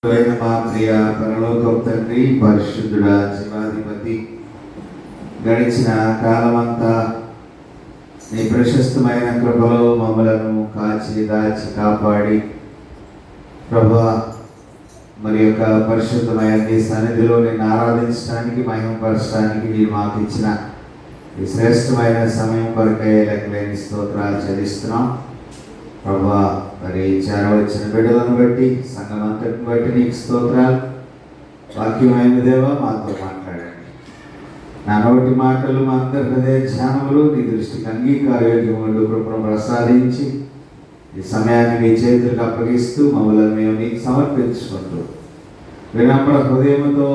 మా ప్రియ పరలోకపు తండ్రి, పరిశుద్ధుడా, జీవాధిపతి, గడిచిన కాలమంతా నీ ప్రశస్తమైన కృపలో మమ్మలను కాచి దాచి కాపాడి ప్రభువా మరి యొక్క పరిశుద్ధమైన నీ సన్నిధిలో నేను ఆరాధించడానికి, మహిమపరచడానికి మీరు మాకు ఇచ్చిన ఈ శ్రేష్టమైన సమయం కొరకై లెక్కలేని స్తోత్రాలు చెల్లిస్తున్నాం. ప్రభువా మరి చేరవచ్చిన బిడ్డలను బట్టి, సంఘం అంతటిని బట్టి నీకు స్తోత్రాలు. వాక్యమైన దేవా మాతో మాట్లాడండి. నా నోటి మాటలు, మా అందరి హృదయ ధ్యానములు నీ దృష్టికి అంగీకారయోగ్యములు కృపను ప్రసాదించి ఈ సమయాన్ని మీ చేతులకు అప్పగిస్తూ మమ్మల్ని మేము నీకు సమర్పించుకుంటూ వినమ్ర హృదయముతో,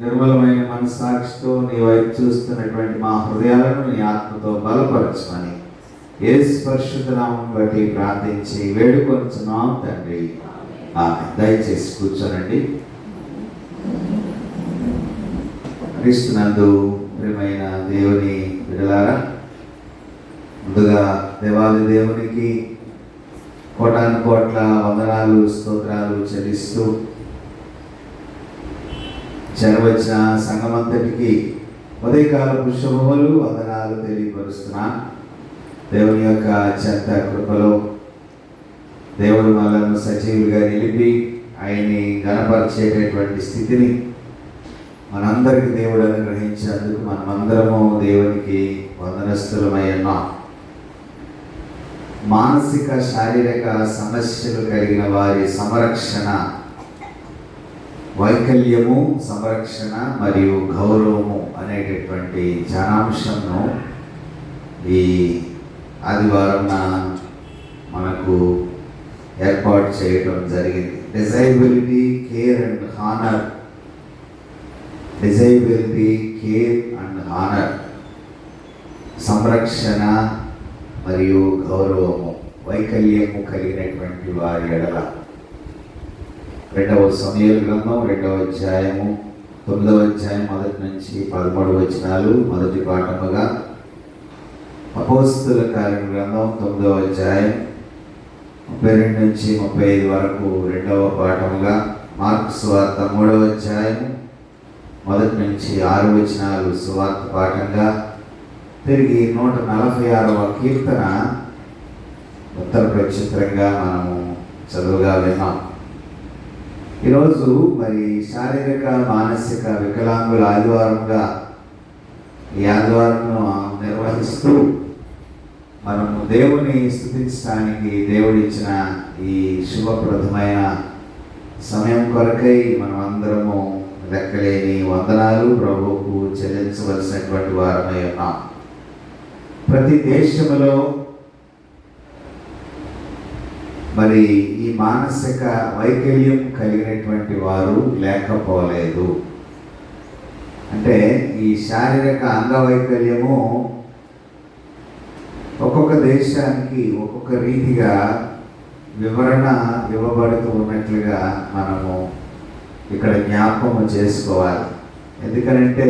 నిర్మలమైన మనస్సాక్షితో నీ వైపు చూస్తున్నటువంటి మా హృదయాలను నీ ఆత్మతో బలపరచమని యేసు పరిశుద్ధ నామం బట్టి ప్రార్థించి వేడుకొంచున్నాం తండ్రి, ఆమేన్. దయచేసి కూర్చోనండి. క్రీస్తునందు ప్రియమైన దేవుని బిడ్డలారా, ముందుగా దేవాది దేవునికి కోటాను కోట్ల వందనాలు, స్తోత్రాలు చెల్లిస్తూ చేరవచ్చిన సంఘమంతటికి ఉదయకాలపు శుభములు, వందనాలు తెలియపరుస్తున్నాను. దేవుని యొక్క చెంత కృపలో దేవుడు మనల్ని సజీవులుగా నిలిపి ఆయన్ని గణపరిచేటటువంటి స్థితిని మనందరికీ దేవుడు అనుగ్రహించేందుకు మనమందరము దేవునికి వందనస్తులమై ఉన్నాం. మానసిక, శారీరక సమస్యలు కలిగిన వారి సంరక్షణ, వైకల్యము, సంరక్షణ మరియు గౌరవము అనేటటువంటి ధ్యానాంశంను ఈ ఆదివారం మనకు ఏర్పాటు చేయడం జరిగింది. డిజైబిలిటీ care and honour. డిజైబిలిటీ care and honour, సంరక్షణ మరియు గౌరవము, వైకల్యము కలిగినటువంటి వారి ఎడల. 2వ సమూయేలు గ్రంథం 2వ అధ్యాయము 9వ అధ్యాయం 1 నుంచి 13 వచనాలు మొదటి పాఠముగా, అపోస్తల కార్యముల గ్రంథం 9వ అధ్యాయం 32 నుంచి 35 వరకు 2వ పాఠముగా, మార్కు సువార్త 3వ అధ్యాయం 1 నుంచి 6 వచనాలు సువార్త పాఠంగా, తిరిగి 146వ కీర్తన ఉత్తర ప్రక్షిత్రంగా మనము చదువుగా విన్నాం. ఈరోజు మరి శారీరక, మానసిక వికలాంగుల ఆదివారంగా ఈ ఆదివారంను నిర్వహిస్తూ మనము దేవుని స్తుతించడానికి దేవుడిచ్చిన ఈ శుభప్రదమైన సమయం కొరకై మనం అందరము లెక్కలేని వందనాలు ప్రభువుకు చెల్లించవలసినటువంటి వారమై ఉన్నాం. ప్రతి దేశంలో మరి ఈ మానసిక వైకల్యం కలిగినటువంటి వారు లేకపోలేదు. అంటే ఈ శారీరక అంగవైకల్యము ఒక్కొక్క దేశానికి ఒక్కొక్క రీతిగా వివరణ ఇవ్వబడుతూ ఉన్నట్లుగా మనము ఇక్కడ జ్ఞాపకం చేసుకోవాలి. ఎందుకనంటే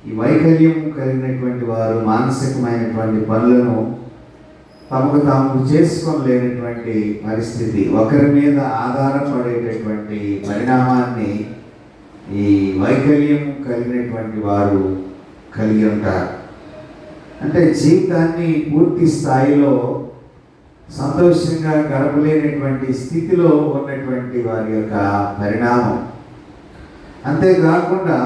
ఈ వైకల్యం కలిగినటువంటి వారు మానసికమైనటువంటి పనులను తమకు తాము చేసుకోలేనటువంటి పరిస్థితి, ఒకరి మీద ఆధారపడేటటువంటి పరిణామాన్ని ఈ వైకల్యం కలిగినటువంటి వారు కలిగి ఉంటారు. అంటే జీవితాన్ని పూర్తి స్థాయిలో సంతోషంగా గడపలేనటువంటి స్థితిలో ఉన్నటువంటి వారి యొక్క పరిణామం. అంతేకాకుండా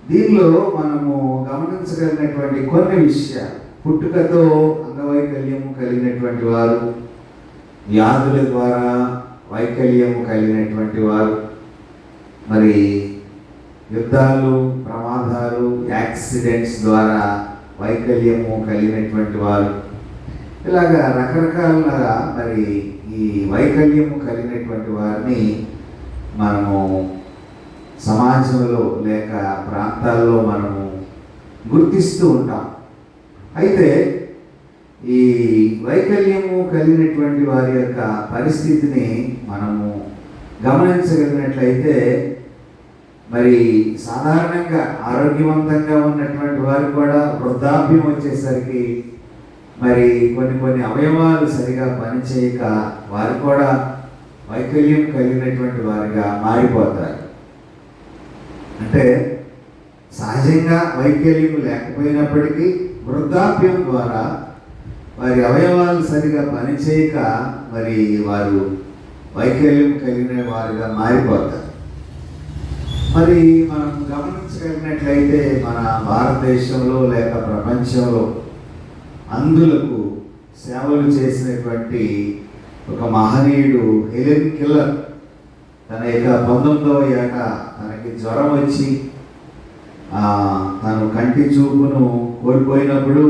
దీనిలో మనము గమనించగలిగినటువంటి కొన్ని విషయాలు, పుట్టుకతో అంగవైకల్యము కలిగినటువంటి వారు, వ్యాధుల ద్వారా వైకల్యము కలిగినటువంటి వారు, మరి యుద్ధాలు, ప్రమాదాలు, యాక్సిడెంట్స్ ద్వారా వైకల్యము కలిగినటువంటి వారు, ఇలాగా రకరకాలుగా మరి ఈ వైకల్యము కలిగినటువంటి వారిని మనము సమాజంలో లేక ప్రాంతాల్లో మనము గుర్తిస్తూ ఉంటాం. అయితే ఈ వైకల్యము కలిగినటువంటి వారి యొక్క పరిస్థితిని మనము గమనించగలిగినట్లయితే మరి సాధారణంగా ఆరోగ్యవంతంగా ఉన్నటువంటి వారు కూడా వృద్ధాప్యం వచ్చేసరికి మరి కొన్ని అవయవాలు సరిగా పనిచేయక వారు కూడా వైకల్యం కలిగినటువంటి వారిగా మారిపోతారు. అంటే సహజంగా వైకల్యం లేకపోయినప్పటికీ వృద్ధాప్యం ద్వారా వారి అవయవాలు సరిగా పనిచేయక మరి వారు వైకల్యం కలిగిన వారిగా మారిపోతారు. మరి మనం గమనించగలిగినట్లయితే మన భారతదేశంలో లేక ప్రపంచంలో అంధులకు సేవలు చేసినటువంటి ఒక మహనీయుడు హెలెన్ కెల్లర్ తన యొక్క 19వ ఏట తనకి జ్వరం వచ్చి తను కంటి చూపును కోల్పోయినప్పుడు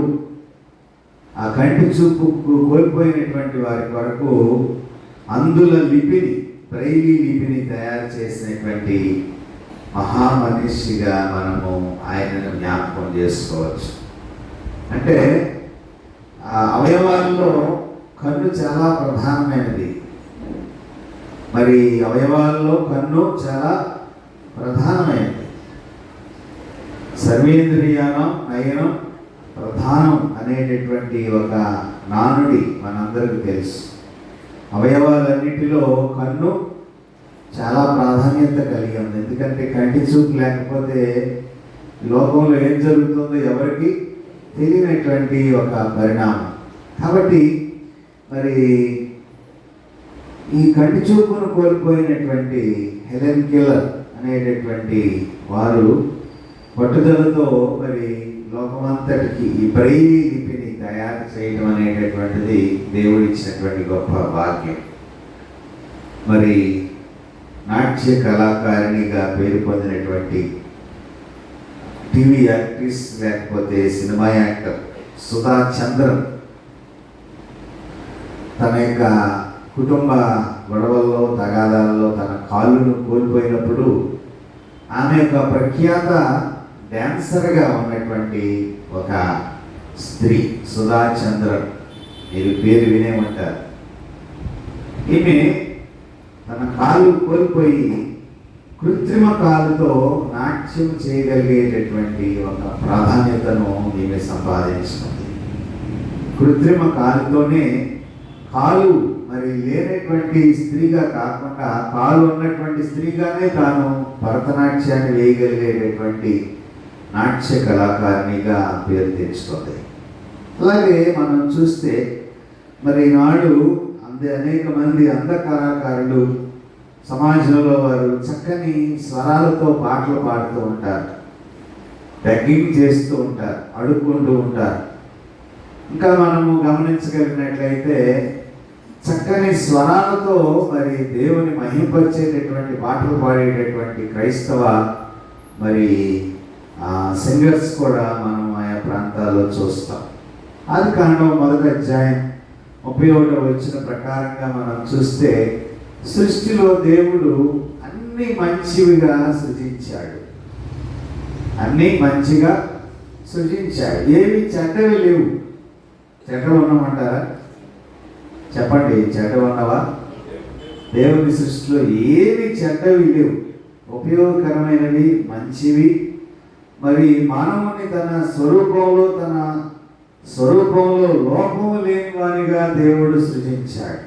ఆ కంటి చూపు కోల్పోయినటువంటి వారి కొరకు అంధుల లిపిని, బ్రైలీ లిపిని తయారు చేసినటువంటి మహామనిషిగా మనము ఆయనను జ్ఞాపకం చేసుకోవచ్చు. అంటే అవయవాల్లో కన్ను చాలా ప్రధానమైనది. మరి అవయవాల్లో కన్ను చాలా ప్రధానమైనది. సర్వేంద్రియానం నయనం ప్రధానం అనేటటువంటి ఒక నానుడి మనందరికీ తెలుసు. అవయవాలన్నిటిలో కన్ను చాలా ప్రాధాన్యత కలిగి ఉంది. ఎందుకంటే కంటి చూపు లేకపోతే లోకంలో ఏం జరుగుతుందో ఎవరికి తెలియనటువంటి ఒక పరిణామం. కాబట్టి మరి ఈ కంటి చూపును కోల్పోయినటువంటి హెలెన్ కెల్లర్ అనేటటువంటి వారు పట్టుదలతో మరి లోకమంతటికి ఈ బ్రైలీ లిపిని తయారు చేయడం అనేటటువంటిది దేవుడిచ్చినటువంటి గొప్ప భాగ్యం. మరి నాట్య కళాకారిణిగా పేరు పొందినటువంటి టీవీ యాక్ట్రెస్ లేకపోతే సినిమా యాక్టర్ సుధా చంద్రన్ తన యొక్క కుటుంబ గొడవల్లో తగాదాలలో తన కాళ్ళను కోల్పోయినప్పుడు ఆమె యొక్క ప్రఖ్యాత డాన్సర్గా ఉన్నటువంటి ఒక స్త్రీ సుధా చంద్రన్, మీరు పేరు వినే ఉంటారు. ఈమె తన కాలు కోల్పోయి కృత్రిమ కాలుతో నాట్యం చేయగలిగేటటువంటి ఒక ప్రాధాన్యతను ఈమె సంపాదించుకుంది. కృత్రిమ కాలుతోనే కాలు మరి లేనటువంటి స్త్రీగా కాకుండా కాలు ఉన్నటువంటి స్త్రీగానే తాను భరతనాట్యాన్ని వేయగలిగేటటువంటి నాట్య కళాకారిణిగా పేరు తెచ్చుకుంది. అలాగే మనం చూస్తే మరి నాడు అనేక మంది అంధ కళాకారులు సమాజంలో వారు చక్కని స్వరాలతో పాటలు పాడుతూ ఉంటారు, బెగ్గింగ్ చేస్తూ ఉంటారు, అడుక్కుంటూ ఉంటారు. ఇంకా మనము గమనించగలిగినట్లయితే చక్కని స్వరాలతో మరి దేవుని మహింపరిచేటటువంటి పాటలు పాడేటటువంటి క్రైస్తవ మరి సింగర్స్ కూడా మనం ఆయా ప్రాంతాల్లో చూస్తాం. ఆదికాండం 1వ అధ్యాయం 31వ వచనం ప్రకారంగా మనం చూస్తే సృష్టిలో దేవుడు అన్ని మంచివిగా సృజించాడు. అన్నీ మంచిగా సృజించాడు, ఏవి చెడ్డవి లేవు. చెడ్డ ఉన్నామంటారా? చెప్పండి, చెడ్డ ఉన్నవా? దేవుని సృష్టిలో ఏవి చెడ్డవి లేవు, ఉపయోగకరమైనవి, మంచివి. మరి మానవుని తన స్వరూపంలో లోపము లేని వారిగా దేవుడు సృజించాడు.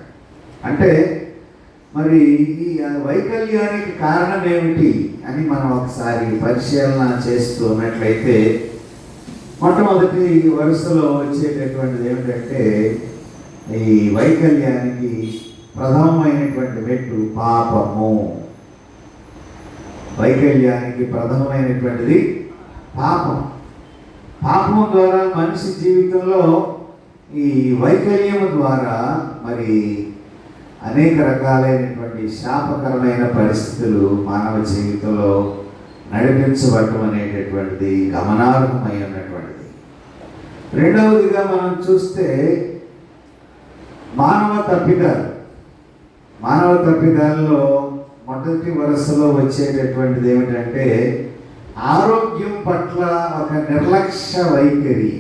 అంటే మరి ఈ వైకల్యానికి కారణం ఏమిటి అని మనం ఒకసారి పరిశీలన చేస్తూ ఉన్నట్లయితే మొట్టమొదటి వరుసలో వచ్చేటటువంటిది ఏమిటంటే ఈ వైకల్యానికి ప్రథమమైనటువంటి మెట్టు పాపము. వైకల్యానికి ప్రథమమైనటువంటిది పాపం. పాపం ద్వారా మనిషి జీవితంలో ఈ వైకల్యము ద్వారా మరి అనేక రకాలైనటువంటి శాపకరమైన పరిస్థితులు మానవ జీవితంలో నడిపించబడటం అనేటటువంటిది గమనార్హమై ఉన్నటువంటిది. రెండవదిగా మనం చూస్తే మానవ తప్పిదాల్లో మొదటి వరుసలో వచ్చేటటువంటిది ఏమిటంటే ఆరోగ్యం పట్ల ఒక నిర్లక్ష్య వైఖరి.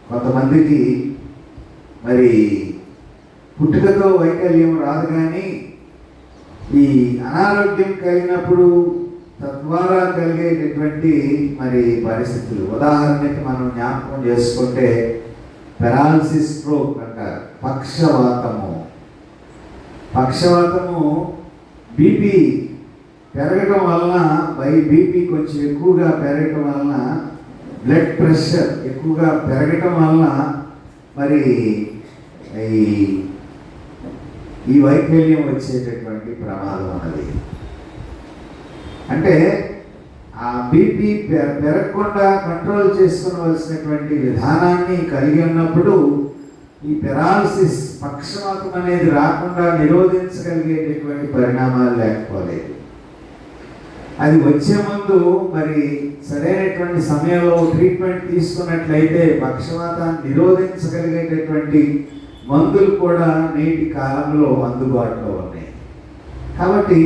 కొంతమందికి మరి పుట్టుకతో వైకల్యం రాదు, కానీ ఈ అనారోగ్యం కలిగినప్పుడు తద్వారా కలిగేటటువంటి మరి పరిస్థితులు, ఉదాహరణకి మనం జ్ఞాపకం చేసుకుంటే పెరాలసిస్, స్ట్రోక్ అంటారు, పక్షవాతము బీపీ పెరగటం వలన బీపీ కొంచెం ఎక్కువగా పెరగటం వలన, బ్లడ్ ప్రెషర్ ఎక్కువగా పెరగటం వలన మరి ఈ వైకల్యం వచ్చేటటువంటి ప్రమాదం ఉన్నది. అంటే ఆ బీపీ పెరగకుండా కంట్రోల్ చేసుకోవలసినటువంటి విధానాన్ని కలిగి ఉన్నప్పుడు ఈ పెరాలసిస్, పక్షవాతం అనేది రాకుండా నిరోధించగలిగేటటువంటి పరిణామాలు లేకపోలేదు. అది వచ్చే ముందు మరి సరైనటువంటి సమయంలో ట్రీట్మెంట్ తీసుకున్నట్లయితే పక్షవాతాన్ని నిరోధించగలిగేటటువంటి మందులు కూడా నేటి కాలంలో అందుబాటులో ఉన్నాయి. కాబట్టి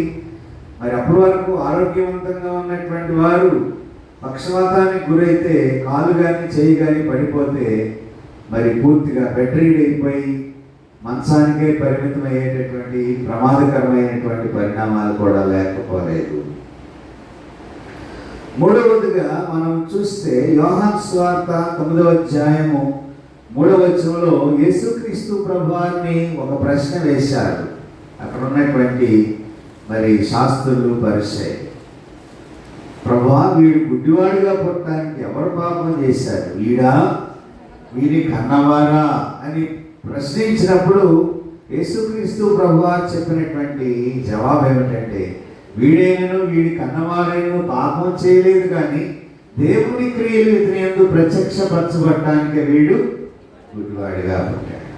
మరి అప్పటి వరకు ఆరోగ్యవంతంగా ఉన్నటువంటి వారు పక్షవాతానికి గురైతే కాలు కానీ చేయి కానీ పడిపోతే మరి పూర్తిగా బెడ్ రీడ్ అయిపోయి మంచానికే పరిమితం అయ్యేటటువంటి ప్రమాదకరమైనటువంటి పరిణామాలు కూడా లేకపోలేదు. మూడవదిగా మనం చూస్తే యోహాను సువార్త 9వ అధ్యాయము 3వ వచనంలో యేసుక్రీస్తు ప్రభువారిని ఒక ప్రశ్న వేశారు అక్కడ ఉన్నటువంటి మరి శాస్త్రులు, పరిసయ్యులు. ప్రభువా, వీడు గుడ్డివాడిగా పుట్టడానికి ఎవరు పాపం చేశారు, వీడి కన్నవారా అని ప్రశ్నించినప్పుడు యేసుక్రీస్తు ప్రభువారు చెప్పినటువంటి జవాబు ఏమిటంటే, వీడి కన్నవారైనను పాపం చేయలేదు, కానీ దేవుని క్రియలు ఇతని యందు ప్రత్యక్షపరచబడటానికి వీడు గుడ్డివాడిగా పుట్టాడు.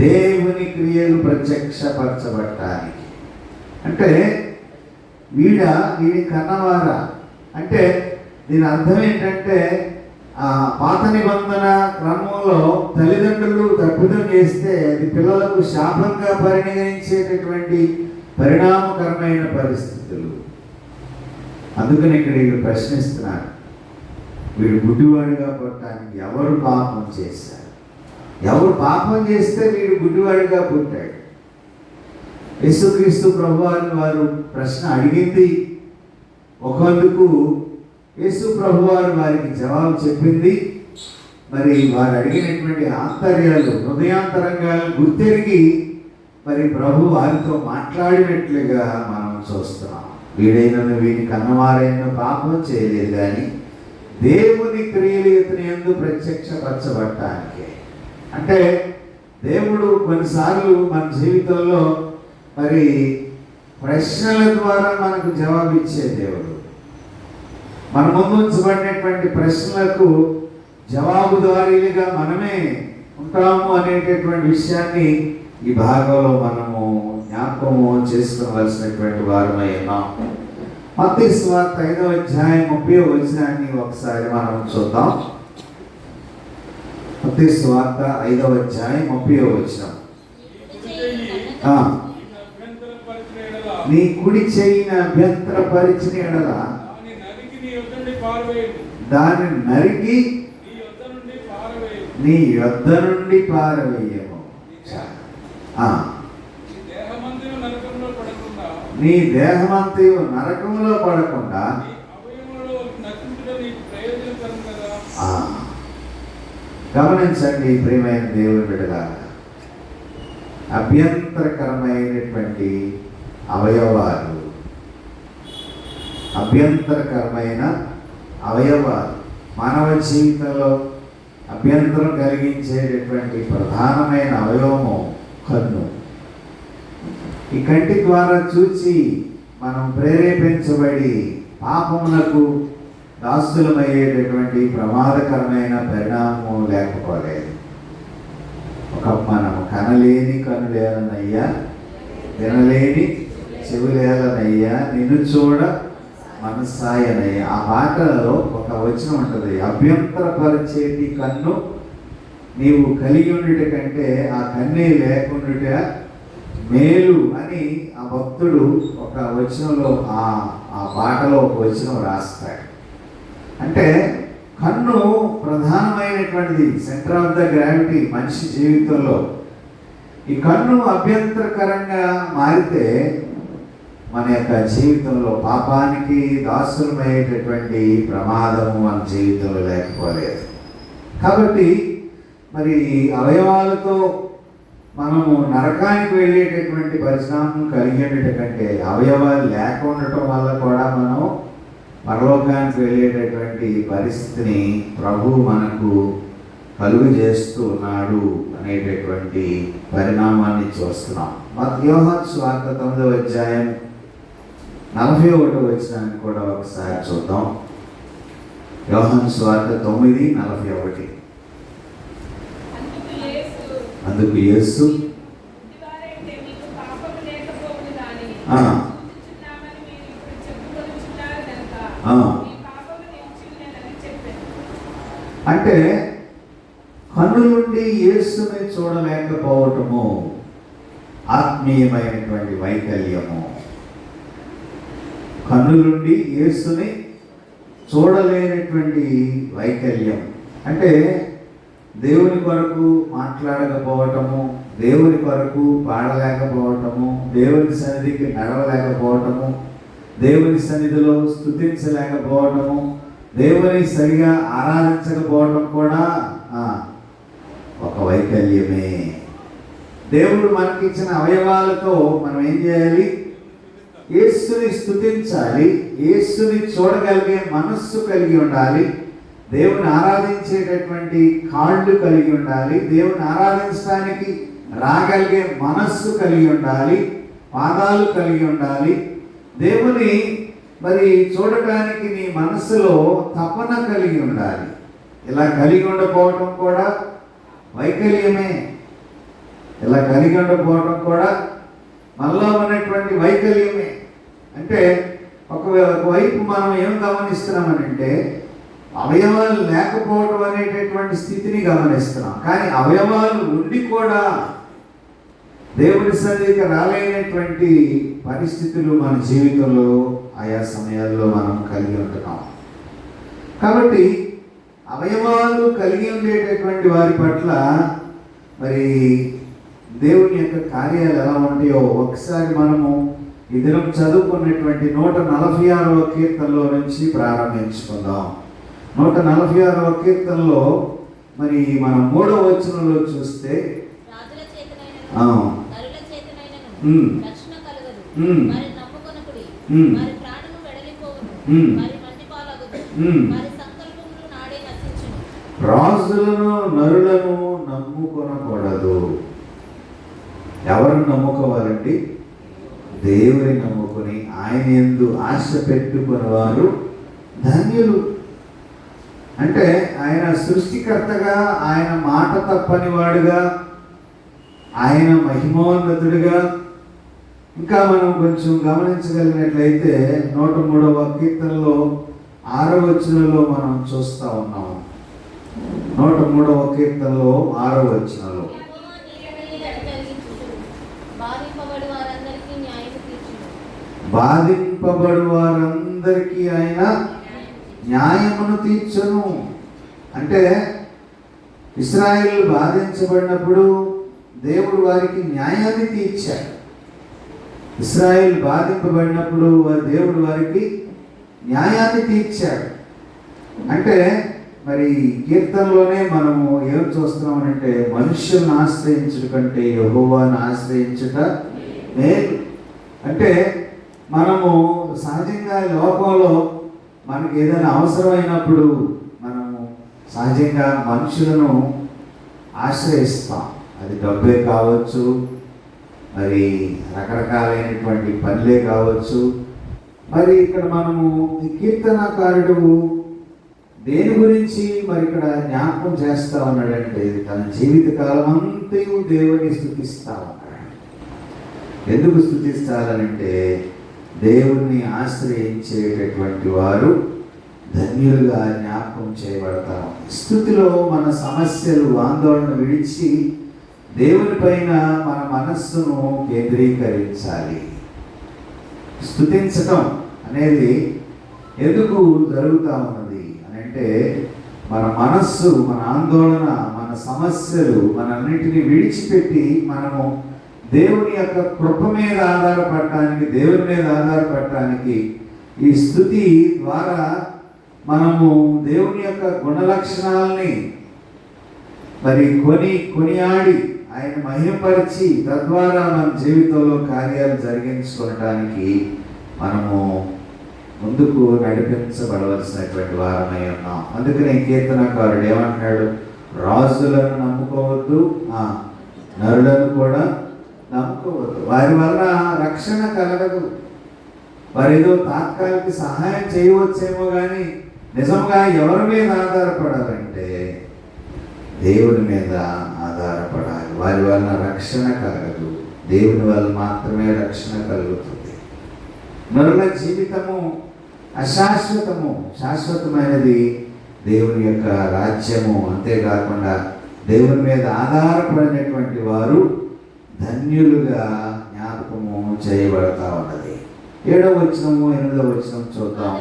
దేవుని క్రియలు ప్రత్యక్షపరచబడటానికి అంటే వీడి కన్నవారా అంటే దీని అర్థం ఏంటంటే, పాత నిబంధన క్రమంలో తల్లిదండ్రులు తప్పిదం చేస్తే అది పిల్లలకు శాపంగా పరిగణించేటటువంటి పరిణామకరమైన పరిస్థితులు. అందుకని ఇక్కడ వీడు ప్రశ్నిస్తున్నాడు, వీడు గుడ్డివాడిగా పుట్టడానికి ఎవరు పాపం చేశారు, ఎవరు పాపం చేస్తే వీడు గుడ్డివాడిగా పుట్టాడు. యేసుక్రీస్తు ప్రభువారిని వారు ప్రశ్న అడిగింది ఒకందుకు, యేసు ప్రభువారు వారికి జవాబు చెప్పింది. మరి వారు అడిగినటువంటి ఆంతర్యాలు, హృదయాంతరంగాలు గుర్తెరిగి మరి ప్రభు వారితో మాట్లాడినట్లుగా మనం చూస్తున్నాం. వీడైనను వీని కన్నవారైన పాపం చేయలేదు, కానీ దేవుని క్రియలు ఇతని యందు ప్రత్యక్షపరచబడటానికి. అంటే దేవుడు కొన్నిసార్లు మన జీవితంలో మరి ప్రశ్నల ద్వారా మనకు జవాబు ఇచ్చే దేవుడు. మన ముందు ఉంచబడినటువంటి ప్రశ్నలకు జవాబుదారీలుగా మనమే ఉంటాము అనేటటువంటి విషయాన్ని ఈ భాగంలో మనము జ్ఞాపకము చేసుకోవలసినటువంటి వారమై ఉన్నాం. మత్తయి సువార్త 5వ అధ్యాయం 30వ వచనాన్ని ఒకసారి మనం చూద్దాం. మత్తయి సువార్త 5వ అధ్యాయం 30వ వచనం. నీ కుడి చెయ్యిని అభ్యంతరపరిచిన ఎడల దాన్ని నరికి నీ యొద్ద నుండి పారవేయము. నీ దేహమంతయు నరకంలో పడకుండా. గమనించండి ప్రియమైన దేవుని బిడ్డలారా, అభ్యంతరకరమైనటువంటి అవయవాలు, అభ్యంతరకరమైన అవయవాలు మానవ జీవితంలో అభ్యంతరం కలిగించేటటువంటి ప్రధానమైన అవయవము కన్ను. ఈ కంటి ద్వారా చూచి మనం ప్రేరేపించబడి పాపములకు దాసులమయ్యేటటువంటి ప్రమాదకరమైన పరిణామం లేకపోలేదు. మనము కనలేని కనులేనయ్యా, వినలేని చెవులేలనయ్యా, నిన్ను చూడ మనసాయనయ్యా. ఆ మాటలలో ఒక వచనం ఉంటుంది, అభ్యంతరపరిచేటి కన్ను నీవు కలిగి ఉండుట కంటే ఆ కన్నే లేకుండుట మేలు అని ఆ భక్తుడు ఒక వచనంలో ఆ పాటలో ఒక వచనం రాస్తాడు. అంటే కన్ను ప్రధానమైనటువంటిది, సెంటర్ ఆఫ్ ద గ్రావిటీ మనిషి జీవితంలో. ఈ కన్ను అభ్యంతరకరంగా మారితే మన యొక్క జీవితంలో పాపానికి దాసులమయ్యేటటువంటి ప్రమాదము మన జీవితంలో లేకపోలేదు. కాబట్టి మరి అవయవాలతో మనము నరకానికి వెళ్ళేటటువంటి పరిశ్రమం కలిగి ఉండటం కంటే అవయవాలు లేక ఉండటం వల్ల కూడా మనం పరలోకానికి వెళ్ళేటటువంటి పరిస్థితిని ప్రభు మనకు కలుగు చేస్తూ ఉన్నాడు అనేటటువంటి పరిణామాన్ని చూస్తున్నాం. యోహాను సువార్త 9వ అధ్యాయం 41వ వచనాన్ని కూడా ఒకసారి చూద్దాం. యోహాను సువార్త 9:41. అందుకు యేసు అంటే కన్నులుండి యేసుని చూడలేకపోవటము ఆత్మీయమైనటువంటి వైకల్యము. కన్నులుండి యేసుని చూడలేనటువంటి వైకల్యం అంటే దేవుని కొరకు మాట్లాడకపోవటము, దేవుని కొరకు పాడలేకపోవటము, దేవుని సన్నిధికి నడవలేకపోవటము, దేవుని సన్నిధిలో స్తుతించలేకపోవటము, దేవుని సరిగా ఆరాధించకపోవటం కూడా ఒక వైకల్యమే. దేవుడు మనకిచ్చిన అవయవాలతో మనం ఏం చేయాలి? యేసుని స్తుతించాలి, యేసుని చూడగలిగే మనస్సు కలిగి ఉండాలి, దేవుని ఆరాధించేటటువంటి కాళ్ళు కలిగి ఉండాలి, దేవుని ఆరాధించడానికి రాగలిగే మనస్సు కలిగి ఉండాలి, పాదాలు కలిగి ఉండాలి. దేవుని మరి చూడటానికి నీ మనస్సులో తపన కలిగి ఉండాలి. ఇలా కలిగి ఉండకపోవటం కూడా వైకల్యమే. ఇలా కలిగి ఉండకపోవటం కూడా మనలో ఉన్నటువంటి వైకల్యమే. అంటే ఒకవైపు మనం ఏం గమనిస్తున్నామనంటే అవయవాలు లేకపోవడం అనేటటువంటి స్థితిని గమనిస్తున్నాం. కానీ అవయవాలు ఉండి కూడా దేవుడి సన్నిధికి రాలేనటువంటి పరిస్థితులు మన జీవితంలో ఆయా సమయాల్లో మనం కలిగి ఉంటున్నాం. కాబట్టి అవయవాలు కలిగి ఉండేటటువంటి వారి పట్ల మరి దేవుని యొక్క కార్యాలు ఎలా ఉంటాయో ఒకసారి మనము ఈ దినం చదువుకున్నటువంటి 146వ కీర్తనలో నుంచి ప్రారంభించుకుందాం. 146వ కీర్తనలో మరి మనం 3వ వచనంలో చూస్తే రాజులను నరులను నమ్ముకొనకూడదు. ఎవరు నమ్ముకోవాలంటే దేవుని నమ్ముకొని ఆయన యందు ఆశ పెట్టుకుని వారు ధన్యులు. అంటే ఆయన సృష్టికర్తగా, ఆయన మాట తప్పని వాడుగా, ఆయన మహిమోన్నతుడిగా. ఇంకా మనం కొంచెం గమనించగలిగినట్లయితే 103వ కీర్తనలో 6వ వచనంలో మనం చూస్తూ ఉన్నాము. 103వ కీర్తనలో 6వ వచనంలో బాధింపబడు వారందరికీ ఆయన న్యాయమును తీర్చును. అంటే ఇశ్రాయేలు బాధించబడినప్పుడు దేవుడు వారికి న్యాయాన్ని తీర్చాడు. ఇశ్రాయేలు బాధింపబడినప్పుడు దేవుడు వారికి న్యాయాన్ని తీర్చాడు. అంటే మరి కీర్తనలోనే మనము ఏం చూస్తున్నామనంటే మనుష్యులను ఆశ్రయించుట కంటే యెహోవాను ఆశ్రయించుట మేలు. అంటే మనము సహజంగా లోకంలో మనకి ఏదైనా అవసరమైనప్పుడు మనము సహజంగా మనుషులను ఆశ్రయిస్తాం. అది డబ్బే కావచ్చు, మరి రకరకాలైనటువంటి పనులే కావచ్చు. మరి ఇక్కడ మనము ఈ కీర్తనకారుడు దేని గురించి మరి ఇక్కడ జ్ఞాపకం చేస్తా ఉన్నాడంటే తన జీవితకాలం అంతయు దేవుని స్తుతిస్తా ఉన్నాడు. ఎందుకు స్తుతిస్తారనంటే దేవుణ్ణి ఆశ్రయించేటటువంటి వారు ధన్యులుగా జ్ఞాపకం చేయబడతారు. స్తుతిలో మన సమస్యలు, ఆందోళన విడిచి దేవుని పైన మన మనస్సును కేంద్రీకరించాలి. స్తుతించటం అనేది ఎందుకు జరుగుతూ ఉన్నది అని అంటే మన మనస్సు, మన ఆందోళన, మన సమస్యలు మనన్నిటిని విడిచిపెట్టి మనము దేవుని యొక్క కృప మీద ఆధారపడటానికి, దేవుని మీద ఆధారపడటానికి ఈ స్తుతి ద్వారా మనము దేవుని యొక్క గుణలక్షణాలని మరి కొనియాడి ఆయన మహిమపరిచి తద్వారా మన జీవితంలో కార్యాలు జరిగించుకోవడానికి మనము ముందుకు నడిపించబడవలసినటువంటి వారమై ఉన్నాం. అందుకనే కీర్తనకారుడు ఏమంటున్నాడు? రాజులను నమ్ముకోవద్దు, నరులను కూడా నమ్ముకోవద్దు. వారి వల్ల రక్షణ కలగదు. వారు ఏదో తాత్కాలిక సహాయం చేయవచ్చేమో కానీ నిజంగా ఎవరి మీద ఆధారపడాలంటే దేవుని మీద ఆధారపడాలి. వారి వల్ల రక్షణ కలగదు, దేవుని వల్ల మాత్రమే రక్షణ కలుగుతుంది. నరుల జీవితము అశాశ్వతము, శాశ్వతమైనది దేవుని యొక్క రాజ్యము. అంతేకాకుండా దేవుని మీద ఆధారపడినటువంటి వారు ధన్యులుగా జ్ఞాపకము చేయబడతా ఉన్నది. 7వ వచనము 8వ వచనం చూద్దాం.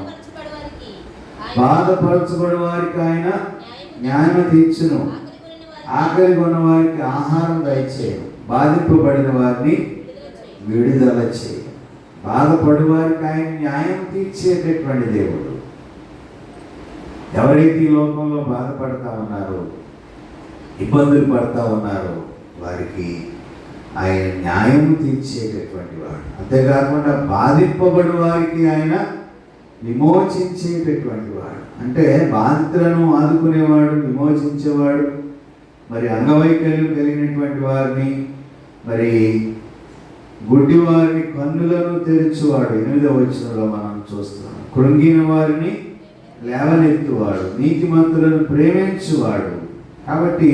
బాధపరచబడి వారికి ఆయన న్యాయం తీర్చును, ఆకలి కొన్న వారికి ఆహారం దయచేయను, బాధింపబడిన వారిని విడుదల చేయను. బాధపడి వారికి ఆయన న్యాయం తీర్చేటటువంటి దేవుడు. ఎవరైతే ఈ లోకంలో బాధపడతా ఉన్నారో, ఇబ్బందులు పడతా ఉన్నారో వారికి ఆయన న్యాయం తీర్చేటటువంటి వాడు. అంతేకాకుండా బాధింపబడి వారికి ఆయన విమోచించేటటువంటి వాడు. అంటే బాధితులను ఆదుకునేవాడు, విమోచించేవాడు. మరి అంగవైకల్యం కలిగినటువంటి వారిని, మరి గుడ్డి వారిని కన్నులను తెరిచేవాడు. 8వ వచనంలో మనం చూస్తున్నాం. కృంగిన వారిని లేవనెత్తువాడు, నీతిమంతులను ప్రేమించువాడు. కాబట్టి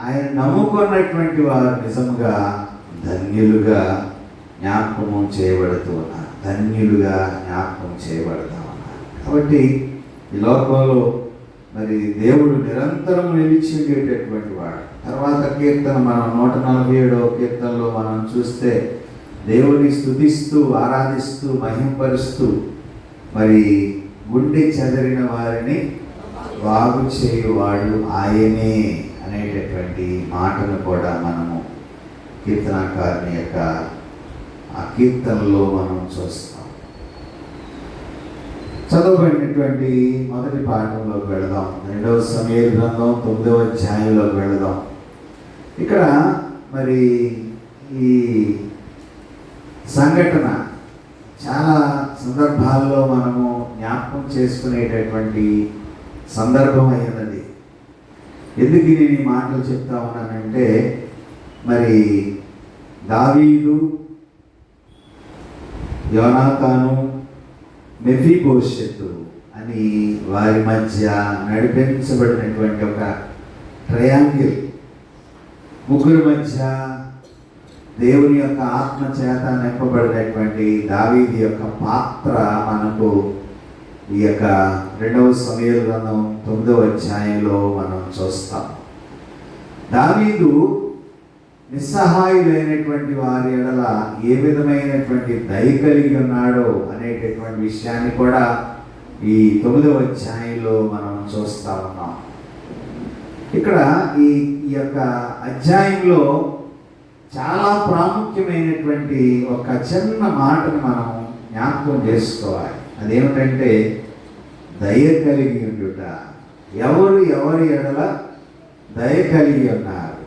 ఆయన నమ్ముకున్నటువంటి వారు నిజంగా ధన్యులుగా జ్ఞాపకము చేయబడుతూ ఉన్నారు, ధన్యులుగా జ్ఞాపకం చేయబడతా ఉన్నారు. కాబట్టి ఈ లోకంలో మరి దేవుడు నిరంతరం నిలిచిండేటటువంటి వాడు. తర్వాత కీర్తన మనం 147వ కీర్తనలో మనం చూస్తే దేవుని స్తుతిస్తూ ఆరాధిస్తూ మహింపరుస్తూ మరి గుండె చెదరిన వారిని బాగు చేయువాడు ఆయనే అనేటటువంటి మాటను కూడా మనము కీర్తనాకారుని యొక్క ఆ కీర్తనలో మనం చూస్తాం. చదవబడినటువంటి మొదటి పాఠంలోకి వెళదాం. 2వ సమూయేలు గ్రంథం 9వ అధ్యాయంలోకి వెళదాం. ఇక్కడ మరి ఈ సంఘటన చాలా సందర్భాల్లో మనము జ్ఞాపకం చేసుకునేటటువంటి సందర్భం అయినది. ఎందుకు నేను ఈ మాటలు చెప్తా ఉన్నానంటే, మరి దావీదు, యోనాతాను, మెఫీబోషెతు అని వారి మధ్య నడిపించబడినటువంటి ఒక ట్రయాంగిల్, ముగ్గురు మధ్య దేవుని యొక్క ఆత్మ చేత నింపబడినటువంటి దావీదు యొక్క పాత్ర మనకు ఈ యొక్క 2వ సమూయేలు గ్రంథం 9వ అధ్యాయంలో మనం చూస్తాం. దావీదు నిస్సహాయులైనటువంటి వారి ఎడల ఏ విధమైనటువంటి దయ కలిగి ఉన్నాడో అనేటటువంటి విషయాన్ని కూడా ఈ 9వ అధ్యాయంలో మనం చూస్తా ఉన్నాం. ఇక్కడ ఈ యొక్క అధ్యాయంలో చాలా ప్రాముఖ్యమైనటువంటి ఒక చిన్న మాటను మనం జ్ఞాపకం చేసుకోవాలి. అదేమిటంటే దయ కలిగి ఉండుట. ఎవరి ఎడల దయ కలిగి ఉన్నారు.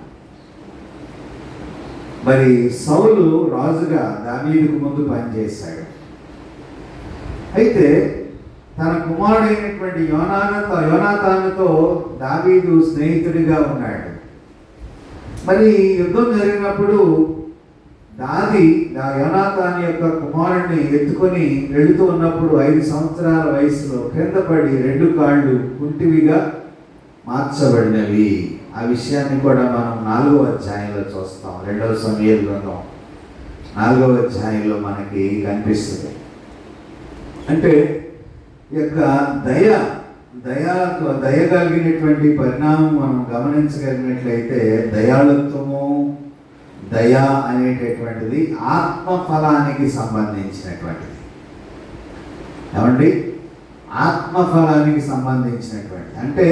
మరి సౌలు రాజుగా దావీదుకు ముందు పనిచేశాడు. అయితే తన కుమారుడైనటువంటి యోనాతానుతో దావీదు స్నేహితుడిగా ఉన్నాడు. మరి యుద్ధం జరిగినప్పుడు యోనాతాను యొక్క కుమారుడిని ఎత్తుకొని వెళుతూ ఉన్నప్పుడు 5 సంవత్సరాల వయసులో క్రింద పడి 2 కాళ్ళు కుంటివిగా మార్చబడినవి. ఆ విషయాన్ని కూడా మనం 4వ అధ్యాయంలో చూస్తాం. 2వ సమూయేలు గ్రంథం 4వ అధ్యాయంలో మనకి కనిపిస్తుంది. అంటే ఈ యొక్క దయ కలిగినటువంటి పరిణామం మనం గమనించగలిగినట్లయితే దయాళుత్వము, దయ అనేటటువంటిది ఆత్మఫలానికి సంబంధించినటువంటిది. ఏమండి? ఆత్మఫలానికి సంబంధించినటువంటిది. అంటే